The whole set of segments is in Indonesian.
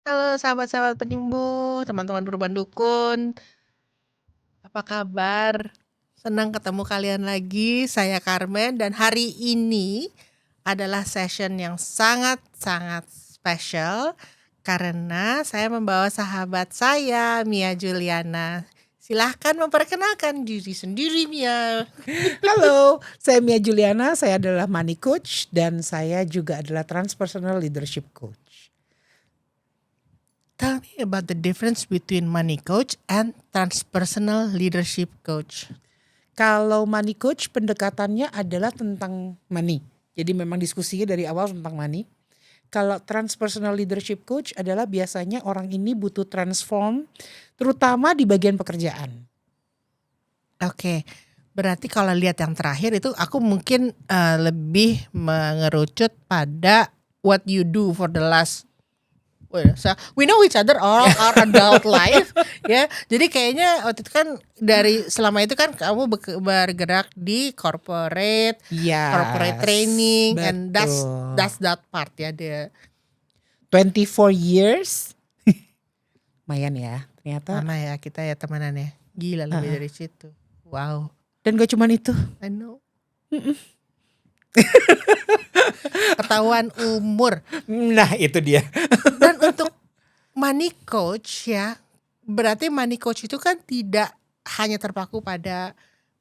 Halo sahabat-sahabat Penimbu, teman-teman Perubahan Dukun, apa kabar? Senang ketemu kalian lagi, saya Carmen dan hari ini adalah session yang sangat-sangat spesial karena saya membawa sahabat saya, Mia Juliana. Silahkan memperkenalkan diri sendiri, Mia. Halo, saya Mia Juliana, saya adalah money coach dan saya juga adalah transpersonal leadership coach. Tell me about the difference between money coach and transpersonal leadership coach. Kalau money coach pendekatannya adalah tentang money. Jadi memang diskusinya dari awal tentang money. Kalau transpersonal leadership coach adalah biasanya orang ini butuh transform terutama di bagian pekerjaan. Oke, berarti kalau lihat yang terakhir itu aku mungkin lebih mengerucut pada what you do for the last. So we know each other all our adult life, ya. Jadi kayaknya waktu itu kan dari selama itu kan kamu bergerak di corporate training, and that's that part ya, the 24 years. Lumayan ya, ternyata. lama ya kita ya temenan ya. Gila lebih dari situ. Wow. Dan gak cuman itu. I know. Ketahuan umur. Nah itu dia. Dan untuk money coach ya, berarti money coach itu kan tidak hanya terpaku pada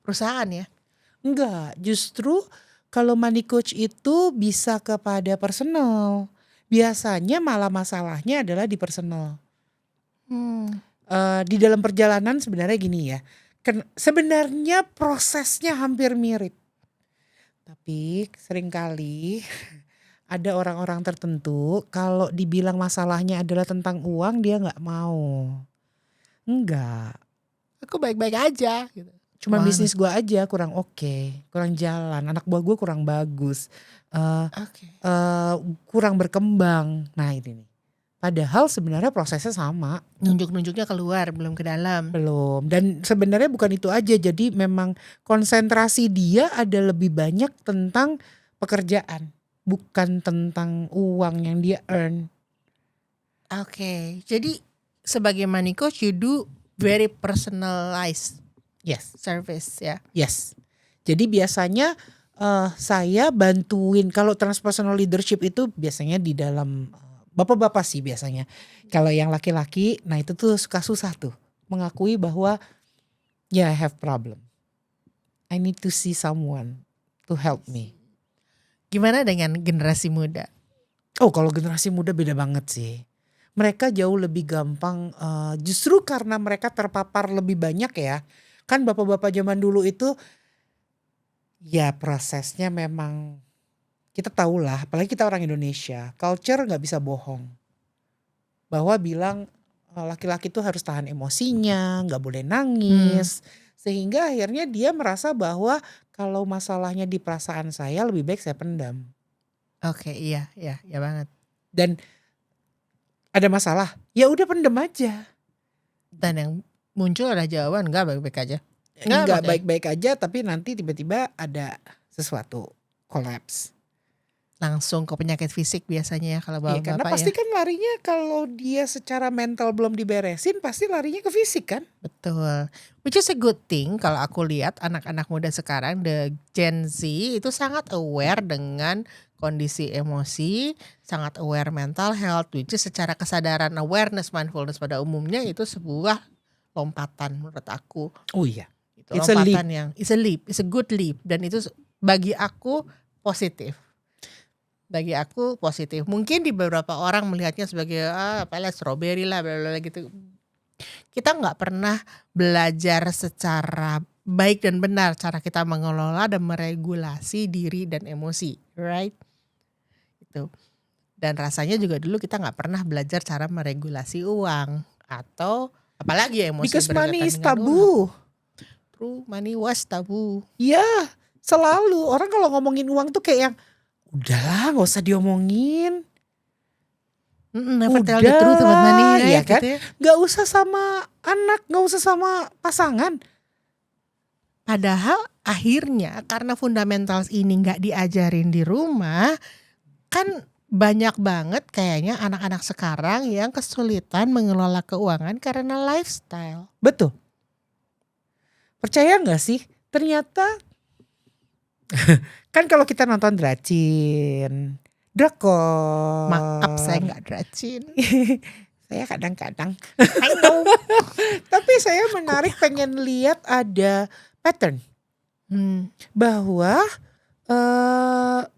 perusahaan ya? Enggak, justru kalau money coach itu bisa kepada personal. Biasanya malah masalahnya adalah di personal. Di dalam perjalanan sebenarnya gini ya, sebenarnya prosesnya hampir mirip. Tapi seringkali ada orang-orang tertentu kalau dibilang masalahnya adalah tentang uang dia nggak mau. Enggak. Aku baik-baik aja gitu. Cuma bisnis gue aja kurang oke, kurang jalan, anak buah gue kurang bagus, kurang berkembang. Nah ini nih. Padahal sebenarnya prosesnya sama. Nunjuk-nunjuknya keluar, belum ke dalam. Belum. Dan sebenarnya bukan itu aja. Jadi memang konsentrasi dia ada lebih banyak tentang pekerjaan, bukan tentang uang yang dia earn. Oke, jadi sebagai money coach you do very personalized service ya. Yes. Jadi biasanya saya bantuin, kalau transpersonal leadership itu biasanya di dalam bapak-bapak sih biasanya. Kalau yang laki-laki, nah itu tuh suka susah tuh mengakui bahwa I have problem. I need to see someone to help me. Gimana dengan generasi muda? Oh, kalau generasi muda beda banget sih. Mereka jauh lebih gampang, justru karena mereka terpapar lebih banyak ya. Kan bapak-bapak zaman dulu itu ya prosesnya memang kita tahulah, apalagi kita orang Indonesia, culture nggak bisa bohong. Bahwa bilang laki-laki tuh harus tahan emosinya, nggak boleh nangis. Sehingga akhirnya dia merasa bahwa kalau masalahnya di perasaan saya lebih baik saya pendam. Oke, iya banget. Dan ada masalah, ya udah pendem aja. Dan yang muncul ada jawaban nggak baik-baik aja. Nggak baik-baik aja, tapi nanti tiba-tiba ada sesuatu collapse. Langsung ke penyakit fisik biasanya ya kalau bapak-bapak karena pasti kan larinya kalau dia secara mental belum diberesin pasti larinya ke fisik kan. Betul. Which is a good thing kalau aku lihat anak-anak muda sekarang, the Gen Z itu sangat aware dengan kondisi emosi, sangat aware mental health, which is secara kesadaran awareness mindfulness pada umumnya itu sebuah lompatan menurut aku. Oh iya. Itu lompatan it's a good leap dan itu bagi aku positif. Bagi aku positif. Mungkin di beberapa orang melihatnya sebagai apalah strawberry lah bla bla gitu. Kita nggak pernah belajar secara baik dan benar cara kita mengelola dan meregulasi diri dan emosi, right? Itu. Dan rasanya juga dulu kita nggak pernah belajar cara meregulasi uang atau apalagi emosi. Because money is tabu. True, money was tabu. Ya, selalu orang kalau ngomongin uang tuh kayak yang udahlah gak usah diomongin. Never tell the truth about money, right? Ya kan? Gitu ya. Gak usah sama anak, gak usah sama pasangan. Padahal akhirnya karena fundamentals ini gak diajarin di rumah, kan banyak banget kayaknya anak-anak sekarang yang kesulitan mengelola keuangan karena lifestyle. Betul. Percaya nggak sih? Ternyata kan kalau kita nonton Dracin, drakor. Maaf saya nggak rajin. Saya kadang-kadang. I know. Tapi saya menarik pengen lihat ada pattern. Bahwa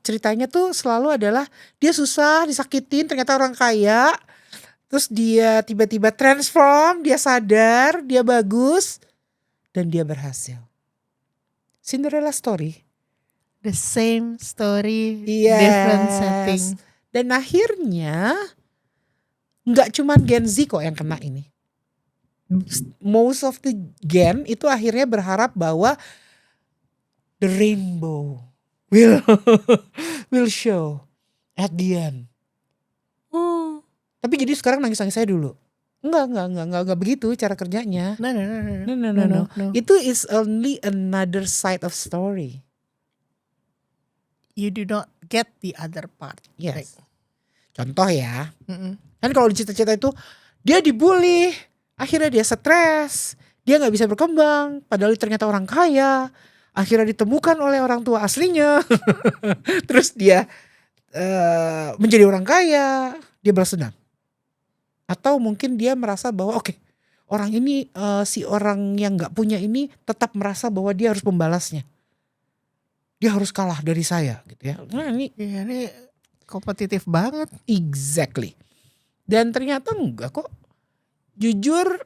ceritanya tuh selalu adalah dia susah, disakitin, ternyata orang kaya. Terus dia tiba-tiba transform, dia sadar, dia bagus. Dan dia berhasil. Cinderella story. The same story, Yes. different setting. Dan akhirnya nggak cuma Gen Z kok yang kena ini. Most of the Gen itu akhirnya berharap bahwa the rainbow will show at the end. Tapi jadi sekarang nangis-nangis saya dulu. Enggak begitu cara kerjanya. No. Itu is only another side of story. You do not get the other part. Yes. Contoh ya. Mm-mm. Kan kalau di cerita-cerita itu dia dibully, akhirnya dia stres, dia nggak bisa berkembang, padahal ternyata orang kaya, akhirnya ditemukan oleh orang tua aslinya, terus dia menjadi orang kaya, dia balas dendam, atau mungkin dia merasa bahwa oke, orang ini si orang yang nggak punya ini tetap merasa bahwa dia harus membalasnya, dia harus kalah dari saya, gitu ya. Nah ini Iya, ini kompetitif banget. exactly. Dan ternyata enggak kok. Jujur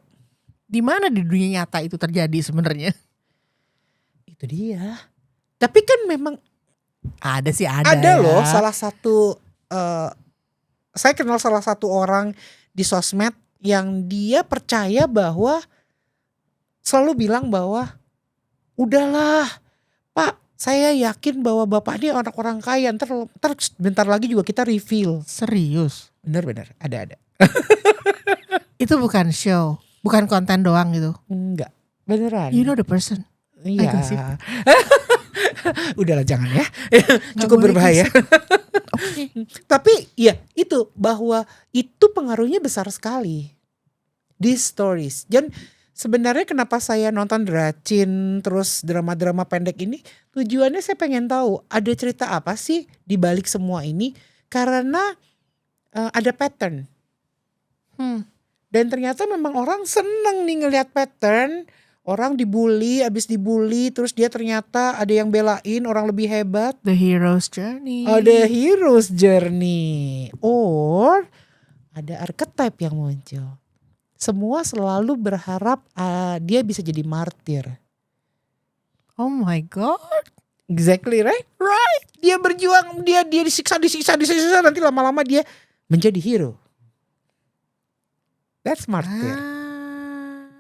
Di mana di dunia nyata itu terjadi sebenarnya? itu dia. Tapi kan memang Ada sih ada ya. loh salah satu saya kenal salah satu orang di sosmed yang dia percaya bahwa selalu bilang bahwa udahlah Pak, saya yakin bahwa Bapak ini orang kaya, ntar bentar lagi juga kita reveal. Serius. Bener ada. Itu bukan show, bukan konten doang gitu. Enggak, beneran. You know the person. Iya. gosip. Udahlah jangan ya. Nggak Cukup boleh berbahaya. Oke. Tapi ya itu bahwa itu pengaruhnya besar sekali. These stories. Dan sebenarnya kenapa saya nonton Dracin terus drama-drama pendek ini, tujuannya saya pengen tahu ada cerita apa sih di balik semua ini, karena ada pattern. Dan ternyata memang orang seneng nih ngelihat pattern. Orang dibully, abis dibully, terus dia ternyata ada yang belain, orang lebih hebat. The hero's journey. Ada hero's journey. Or ada archetype yang muncul. Semua selalu berharap dia bisa jadi martir. Oh my god. Exactly right? Right. Dia berjuang, dia disiksa, nanti lama-lama dia menjadi hero. That's martir.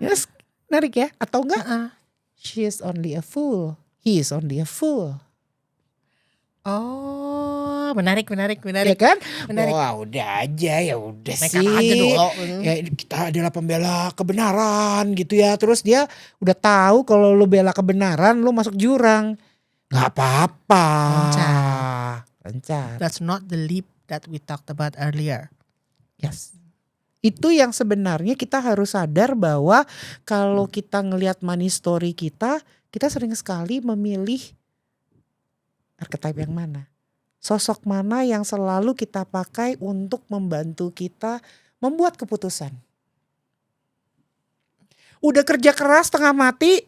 Yes, menarik ya? Atau enggak? She is only a fool. He is only a fool. Oh, menarik. Ya kan? Menarik. Wah udah aja, ya udah Nekat sih. aja dulu. Ya kita adalah pembela kebenaran gitu ya. Terus dia udah tahu kalau lu bela kebenaran lu masuk jurang. Gak apa-apa. Lancar. That's not the leap that we talked about earlier. Yes. Itu yang sebenarnya kita harus sadar bahwa kalau kita ngelihat money story kita sering sekali memilih archetype yang mana. Sosok mana yang selalu kita pakai untuk membantu kita membuat keputusan. Udah kerja keras setengah mati,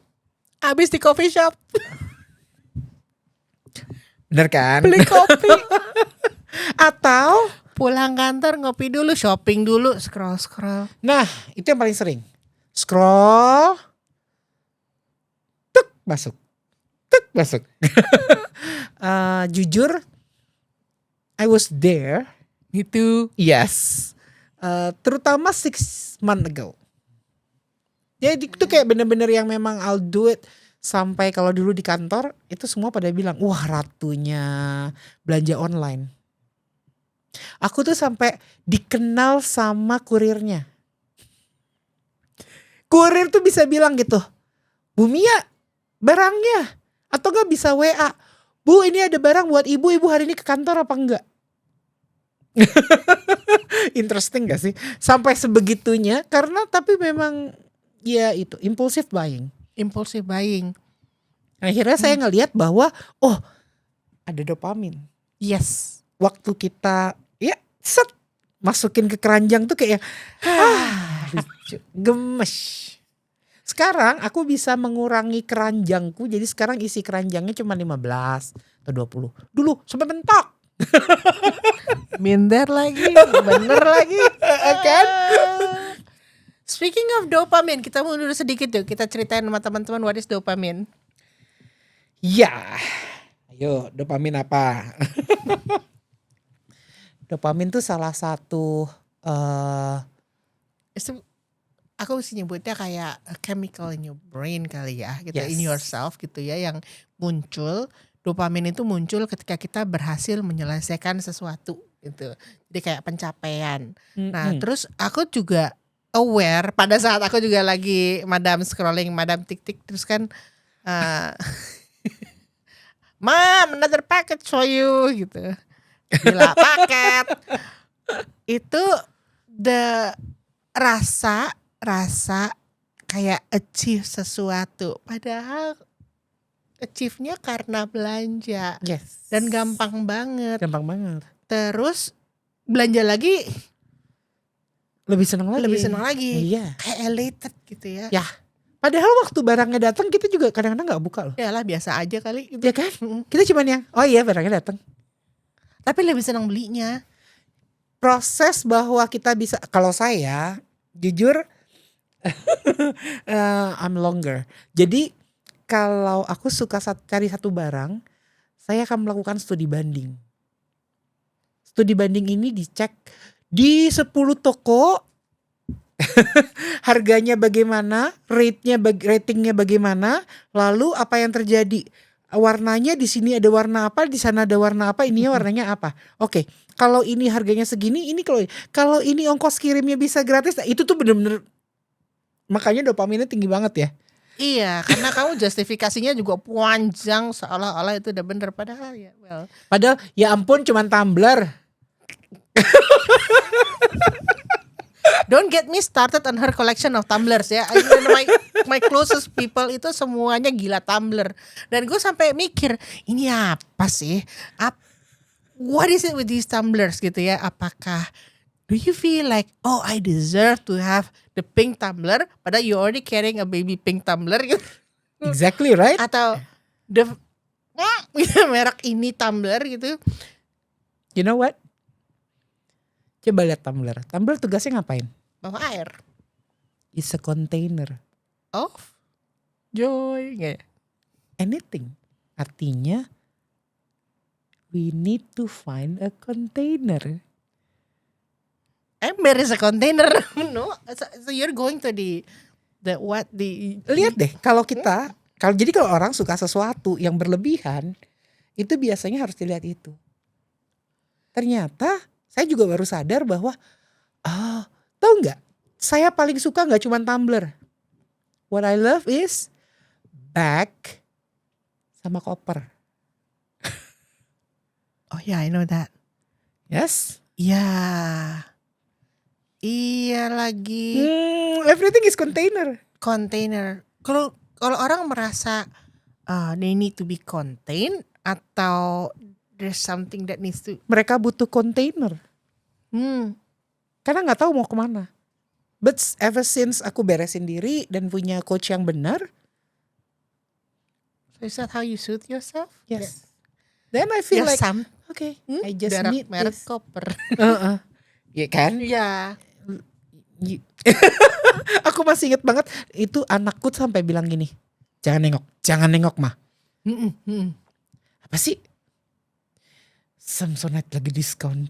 Abis di coffee shop bener kan? beli kopi. Atau Pulang kantor ngopi dulu, shopping dulu, scroll. nah itu yang paling sering. Scroll, tuk masuk. Jujur, I was there. Gitu. Yes, terutama 6 months ago. Jadi itu kayak bener-bener yang memang I'll do it. Sampai kalau dulu di kantor itu semua pada bilang, wah ratunya belanja online. Aku tuh sampai dikenal sama kurirnya. Kurir tuh bisa bilang gitu, Bu Mia barangnya. Atau gak bisa WA, Bu ini ada barang buat ibu hari ini ke kantor apa enggak? Interesting gak sih? Sampai sebegitunya karena tapi memang ya itu impulsive buying. Impulsive buying. Akhirnya saya ngelihat bahwa ada dopamin. Yes. Waktu kita set masukin ke keranjang tuh kayak lucu, gemes. Sekarang aku bisa mengurangi keranjangku, jadi sekarang isi keranjangnya cuma 15 atau 20. Dulu sampai mentok. Minder lagi, bener lagi. Kan? Speaking of dopamine, kita mundur sedikit yuk. Kita ceritain sama teman-teman what is dopamine. Ya, ayo dopamin apa? Dopamin tuh salah satu Itu aku sih nyebutnya kayak a chemical in your brain kali ya, gitu, in Yes. yourself gitu ya, yang muncul. Dopamin itu muncul ketika kita berhasil menyelesaikan sesuatu gitu. Jadi kayak pencapaian. Nah, terus aku juga aware pada saat aku juga lagi madam scrolling, madam tik-tik, terus kan Mom, another package for you gitu. Gila, paket. Itu rasa kayak achieve sesuatu, padahal achieve-nya karena belanja yes. dan gampang banget. Gampang banget. Terus belanja lagi Lebih senang lagi. lebih senang lagi. Iya. Kayak elated gitu ya. Ya. Padahal waktu barangnya datang kita juga kadang-kadang nggak buka loh. Yalah, biasa aja kali gitu. Ya kan? Kita cuman yang barangnya datang. Tapi lebih senang belinya. Proses bahwa kita bisa, kalau saya jujur I'm longer. Jadi kalau aku suka cari satu barang, saya akan melakukan studi banding. Studi banding ini dicek di 10 toko. Harganya bagaimana, ratingnya bagaimana, lalu apa yang terjadi, warnanya di sini ada warna apa, di sana ada warna apa, ininya warnanya apa. Oke, kalau ini harganya segini, ini kalau ini ongkos kirimnya bisa gratis, nah itu tuh bener-bener makanya dopaminnya tinggi banget ya. Iya, karena kamu justifikasinya juga panjang seolah-olah itu udah bener, padahal ya Padahal ya ampun cuman tumbler. Don't get me started on her collection of tumblers ya. My closest people itu semuanya gila tumbler. Dan gue sampai mikir, ini apa sih? What is it with these tumblers gitu ya? Apakah do you feel like, oh I deserve to have the pink tumbler, padahal you already carrying a baby pink tumbler gitu? Exactly right. Atau merek ini tumbler gitu? You know what? Coba lihat tumbler. Tumbler tugasnya ngapain? Bawa air. It's a container. Of joy. Nggak ya? Anything. Artinya we need to find a container. Ember is a container. No, so you're going to Lihat deh kalau kita kalau orang suka sesuatu yang berlebihan, itu biasanya harus dilihat itu. Ternyata saya juga baru sadar bahwa tahu nggak, saya paling suka nggak cuma tumbler. What I love is bag sama koper. Oh yeah, I know that. Yes. Ya. Iya lagi. Everything is container. Container. Kalau orang merasa they need to be contained atau there's something that needs to. Mereka butuh container. Karena nggak tahu mau kemana. But ever since aku beresin diri dan punya coach yang benar. So is that how you soothe yourself? Yes. Then I feel like okay, I just need merek this. koper. Iya kan? Iya. Aku masih inget banget itu anakku sampai bilang gini, jangan nengok mah. Apa sih? Samsonite lagi diskon.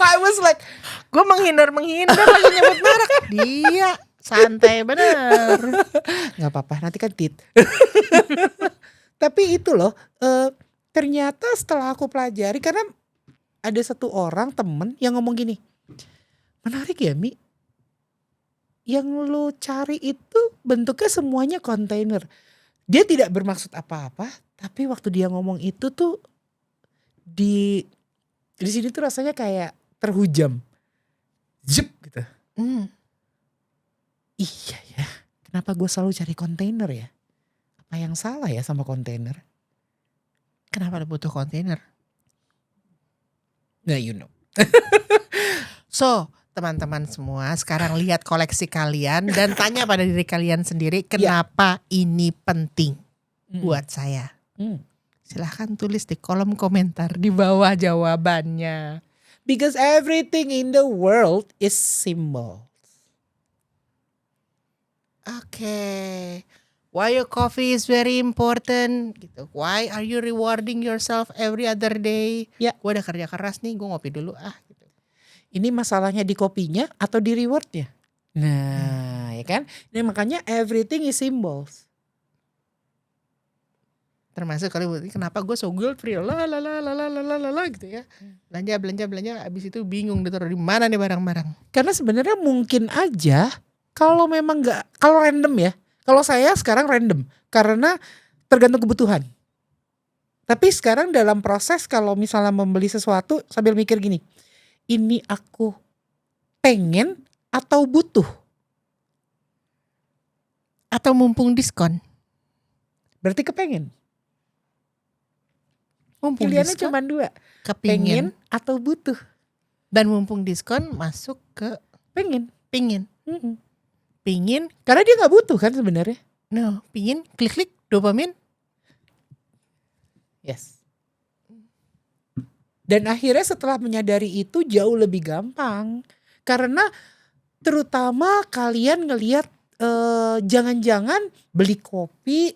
I was like, gue menghindar lagi nyebut merek. Dia santai bener. Gak apa-apa, nanti kan tit. Tapi itu loh, ternyata setelah aku pelajari, karena ada satu orang temen yang ngomong gini, menarik ya Mi, yang lu cari itu bentuknya semuanya kontainer. Dia tidak bermaksud apa-apa, tapi waktu dia ngomong itu tuh Di sini tuh rasanya kayak terhujam. Zep gitu. Iya ya. Kenapa gue selalu cari kontainer ya? Apa yang salah ya sama kontainer? Kenapa lo butuh kontainer? Nah, you know. So, teman-teman semua, sekarang lihat koleksi kalian dan tanya pada diri kalian sendiri, kenapa ini penting buat saya? Silahkan tulis di kolom komentar di bawah jawabannya. Because everything in the world is symbol. Oke. Why your coffee is very important gitu. Why are you rewarding yourself every other day? Ya. Gue udah kerja keras nih, gue ngopi dulu gitu. Ini masalahnya di kopinya atau di rewardnya? Nah, ya kan? Ini makanya everything is symbols. Termasuk kali kenapa gue so guilt free la gitu ya. Belanja abis itu bingung ditaruh di mana nih barang-barang. Karena sebenarnya mungkin aja kalau memang kalau random ya. Kalau saya sekarang random karena tergantung kebutuhan. Tapi sekarang dalam proses kalau misalnya membeli sesuatu sambil mikir gini, ini aku pengen atau butuh? Atau mumpung diskon? Berarti kepengen. Mumpung Pilihannya diskon, cuma 2. kepingin Pengen atau butuh. dan mumpung diskon masuk ke Pengen. pingin. Pingin, Karena dia gak butuh kan sebenarnya. no, pingin, klik dopamin. Yes. Dan akhirnya setelah menyadari itu jauh lebih gampang. Karena terutama kalian ngelihat jangan-jangan beli kopi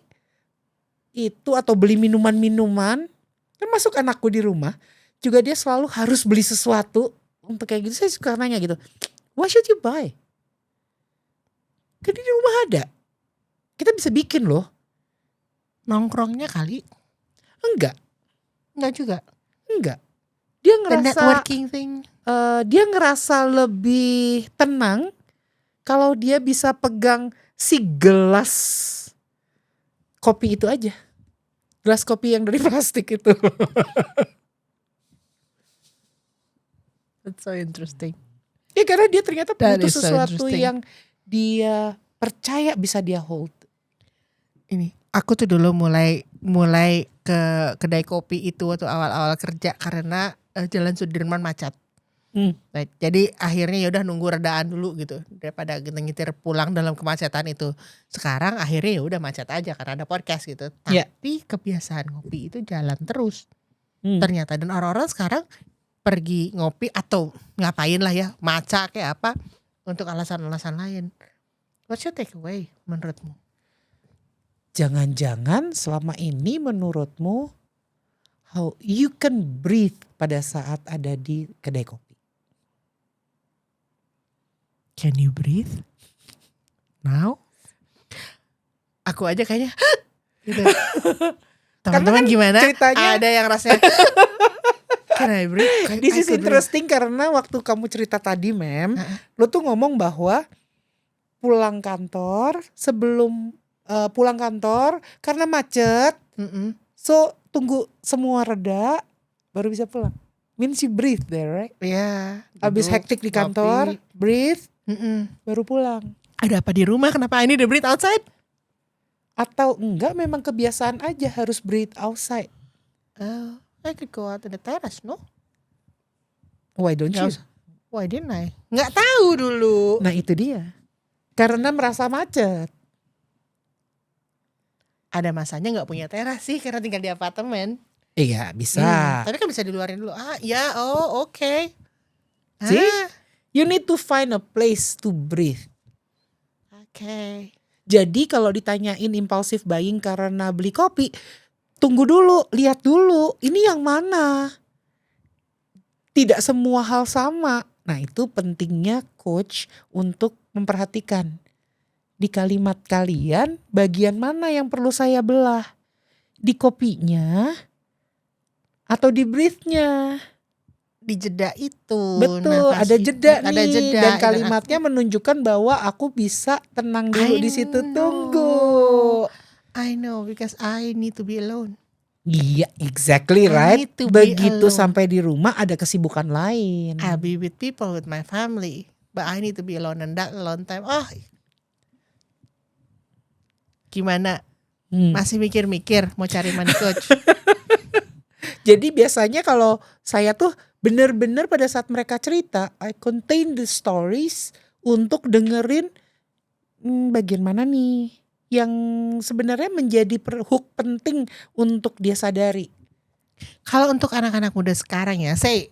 itu atau beli minuman-minuman. Termasuk anakku di rumah. Juga dia selalu harus beli sesuatu. Untuk kayak gitu saya suka nanya gitu. What should you buy? Kan di rumah ada. Kita bisa bikin loh. Nongkrongnya kali. Enggak juga. Enggak. Dia The ngerasa networking thing. dia ngerasa lebih tenang kalau dia bisa pegang si gelas kopi itu aja. Gelas kopi yang dari plastik itu. That's so interesting. Ya karena dia ternyata That butuh is so sesuatu interesting. yang dia percaya bisa dia hold. Ini aku tuh dulu mulai ke kedai kopi itu waktu awal-awal kerja karena Jalan Sudirman macet. Nah, jadi akhirnya ya udah nunggu redaan dulu gitu daripada ngitir pulang dalam kemacetan itu. Sekarang akhirnya ya udah macet aja karena ada podcast gitu. Ya. Tapi kebiasaan ngopi itu jalan terus. Ternyata dan orang-orang sekarang pergi ngopi atau ngapain lah ya, maca kayak apa untuk alasan-alasan lain. What's your takeaway menurutmu? Jangan-jangan selama ini menurutmu how you can breathe pada saat ada di kedai kopi. Can you breathe? Now? Aku aja kayaknya gitu. Teman-teman kan gimana? ceritanya- Ada yang rasanya Can I breathe? This I is could breathe. interesting karena waktu kamu cerita tadi lo tuh ngomong bahwa pulang kantor sebelum pulang kantor karena macet, so tunggu semua reda baru bisa pulang. Means you breathe there, right? Iya. Abis duduk, hektik di kantor, ngopi. breathe, baru pulang. Ada apa di rumah? Kenapa I need to breathe outside? Atau enggak memang kebiasaan aja harus breathe outside. Oh, I could go out in the terrace, no? Why don't you? Why didn't I? Nggak tahu dulu. Nah itu dia. Karena merasa macet. Ada masanya nggak punya teras sih karena tinggal di apartemen. Iya bisa. Tapi kan bisa diluarin dulu. Ya, oke. See? You need to find a place to breathe. Oke. Jadi kalau ditanyain impulsive buying karena beli kopi, tunggu dulu, lihat dulu, ini yang mana. Tidak semua hal sama. Nah itu pentingnya coach untuk memperhatikan. Di kalimat kalian, bagian mana yang perlu saya belah? Di kopinya atau di breathe-nya? Di jeda itu. Betul, nafas ada itu, jeda nih. ada jeda. Dan kalimatnya menunjukkan bahwa aku bisa tenang dulu I di situ. know. Tunggu. I know because I need to be alone. Iya, exactly I right. need to be Begitu alone. sampai di rumah ada kesibukan lain. I'll be with people, with my family, but I need to be alone, and that alone time. Oh, gimana? Masih mikir-mikir mau cari money coach. Jadi biasanya kalau saya tuh bener-bener pada saat mereka cerita, I contain the stories untuk dengerin bagian mana nih yang sebenarnya menjadi hook penting untuk dia sadari. Kalau untuk anak-anak muda sekarang ya, say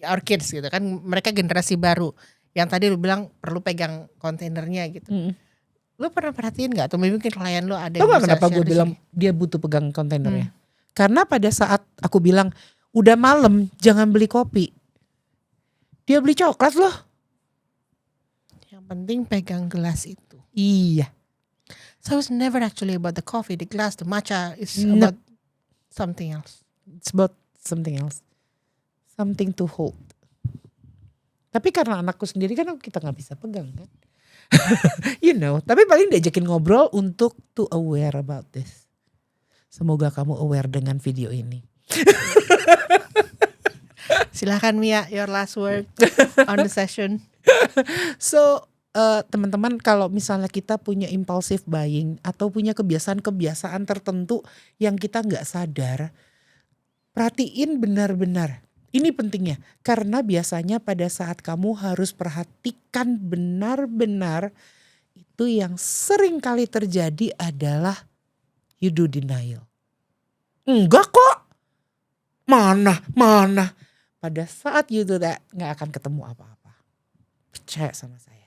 our kids gitu kan, mereka generasi baru. Yang tadi lu bilang perlu pegang kontainernya gitu. Lu pernah perhatiin nggak? Atau mungkin klien lu ada Tahu yang nggak bisa kenapa share gue di bilang sini? dia butuh pegang kontainernya? Karena pada saat aku bilang udah malam jangan beli kopi, dia beli coklat loh. Yang penting pegang gelas itu. Iya. So it's never actually about the coffee, the glass, the matcha. It's No. about something else. It's about something else, something to hold. Tapi karena anakku sendiri kan kita nggak bisa pegang kan. You know, tapi paling diajakin ngobrol untuk to aware about this. Semoga kamu aware dengan video ini. Silahkan Mia, your last word on the session. So teman-teman, kalau misalnya kita punya impulsive buying atau punya kebiasaan-kebiasaan tertentu yang kita nggak sadar, perhatiin benar-benar. Ini pentingnya, karena biasanya pada saat kamu harus perhatikan benar-benar, itu yang sering kali terjadi adalah you do denial. Enggak kok, mana. Pada saat you do that, gak akan ketemu apa-apa. Percaya sama saya.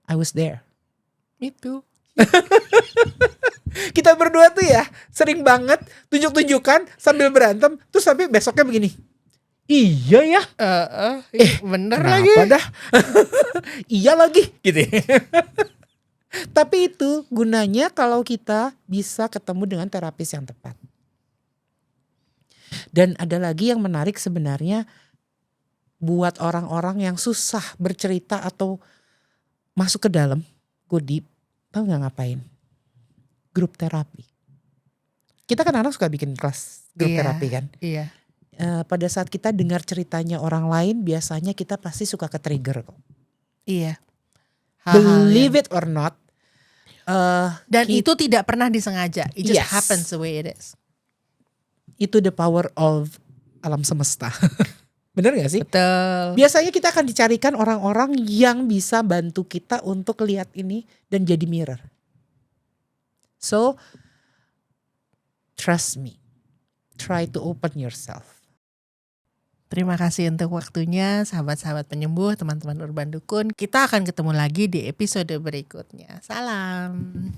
I was there. Itu. Kita berdua tuh ya sering banget tunjuk-tunjukkan sambil berantem, terus sampai besoknya begini. Iya ya. Bener Kenapa lagi. dah? Iya lagi gitu. Tapi itu gunanya kalau kita bisa ketemu dengan terapis yang tepat. Dan ada lagi yang menarik sebenarnya buat orang-orang yang susah bercerita atau masuk ke dalam, go deep, tahu nggak ngapain? Grup terapi. Kita kan anak suka bikin kelas grup terapi kan. Iya. Pada saat kita dengar ceritanya orang lain, biasanya kita pasti suka ke trigger kok. Iya. Believe it or not. Dan itu tidak pernah disengaja. It just Yes. happens the way it is. Itu the power of alam semesta. Bener gak sih? Betul. Biasanya kita akan dicarikan orang-orang yang bisa bantu kita untuk lihat ini dan jadi mirror. So, trust me. Try to open yourself. Terima kasih untuk waktunya, sahabat-sahabat penyembuh, teman-teman Urban Dukun. Kita akan ketemu lagi di episode berikutnya. Salam.